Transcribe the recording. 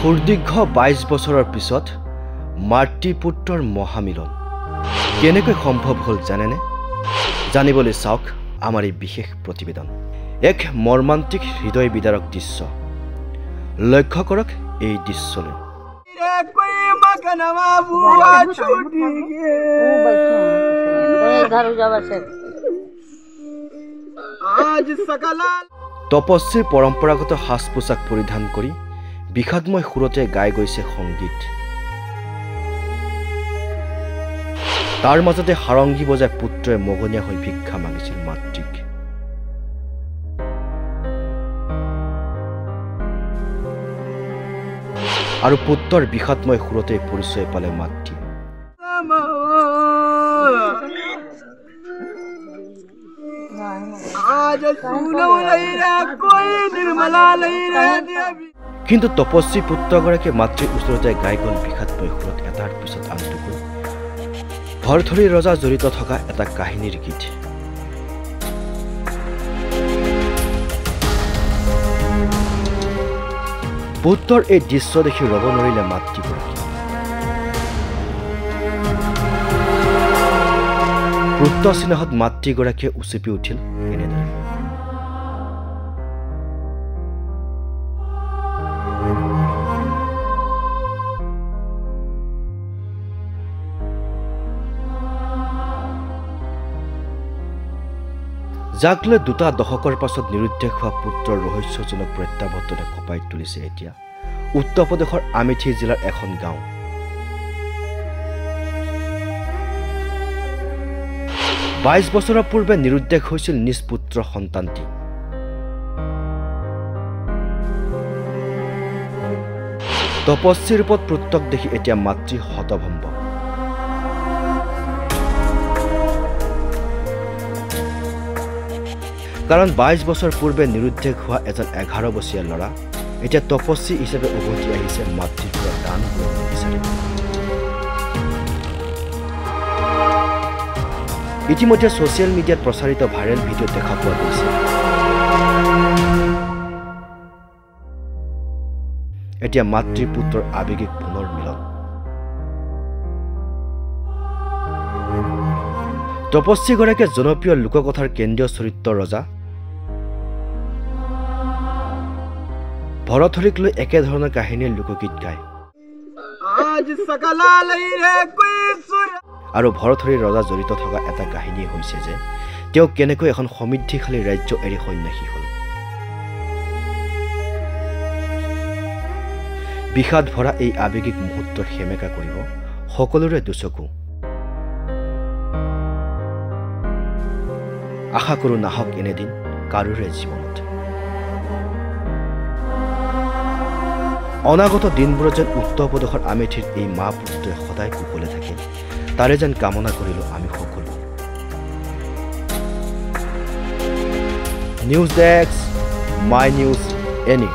সুদীৰ্ঘ 22 বছৰৰ পিছত মাতৃ পুত্ৰৰ মহামিলন কেনেকৈ সম্ভৱ হ'ল জানেনে? জানিবলৈ চাওক আমাৰ এই বিশেষ প্ৰতিবেদন। এক মৰ্মান্তিক হৃদয় বিদাৰক দৃশ্য। লক্ষ্য কৰক এই দৃশ্যলৈ। তপস্বীৰ পৰম্পৰাগত সাজ পোছাক পৰিধান কৰি বিষাদময় সুৰতে গাই গৈছে সংগীত। তাৰ মাজতে সাৰংগী বজাই পুত্ৰই মগনীয়া হৈ ভিক্ষা মাগিছিল মাতৃক। আৰু পুত্ৰৰ বিষাদময় সুৰতে পৰিচয় পালে মাতৃ। কিন্তু তপস্বী পুত্ৰগৰাকীয়ে মাতৃৰ ওচৰতে গাই গ'ল বিষাদময় সুৰত এটাৰ পিছত আনটোকৈ ভৰথৰী ৰজা জড়িত থকা এটা কাহিনীৰ গীত। পুত্ৰৰ এই দৃশ্য দেখি ৰ'ব নোৱাৰিলে মাতৃগৰাকী। পুত্ৰ স্নেহত মাতৃগৰাকীয়ে উচপি উঠিল এনেদৰে। যাক লৈ 2 দশকৰ পাছত নিৰুদ্দেশ হোৱা পুত্ৰৰ ৰহস্যজনক প্ৰত্যাৱৰ্তনে কঁপাই তুলিছে এতিয়া উত্তৰ প্ৰদেশৰ আমেথি জিলাৰ এখন গাঁও। বাইশ বছৰৰ পূৰ্বে নিৰুদ্দেশ হৈছিল নিজ পুত্ৰ সন্তানটি। তপস্বী ৰূপত পুত্ৰক দেখি এতিয়া মাতৃ হতভম্ব। কাৰণ 22 বছৰ পূৰ্বে নিৰুদ্দেশ হোৱা এজন 11 বছৰীয়া ল'ৰা এতিয়া তপস্বী হিচাপে উভতি আহিছে মাতৃৰ পৰা দান গ্ৰহণ বিচাৰি। ইতিমধ্যে ছ'চিয়েল মিডিয়াত প্ৰচাৰিত ভাইৰেল ভিডিঅ' দেখা পোৱা গৈছে। এতিয়া মাতৃ পুত্ৰৰ আৱেগিক পুনৰ মিলন। তপস্বীগৰাকীয়ে জনপ্ৰিয় লোককথাৰ কেন্দ্ৰীয় চৰিত্ৰ ৰজা ভৰথৰীক লৈ একেধৰণৰ কাহিনীৰ লোকগীত গায়। আৰু ভৰথৰীৰ ৰজা জড়িত থকা এটা কাহিনী হৈছে যে তেওঁ কেনেকৈ এখন সমৃদ্ধিশালী ৰাজ্য এৰি সন্যাসী হ'ল। বিষাদ ভৰা এই আৱেগিক মুহূৰ্ত সেমেকা কৰিব সকলোৰে দুচকু। আশা কৰোঁ নাহক এনেদিন কাৰোৰে জীৱনত। অনাগত দিনবোৰত যেন উত্তৰ প্ৰদেশৰ আমেথিৰ এই মা পুত্ৰই সদায় কুশলে থাকে তাৰে যেন কামনা কৰিলোঁ আমি সকলো। News desk, my news any.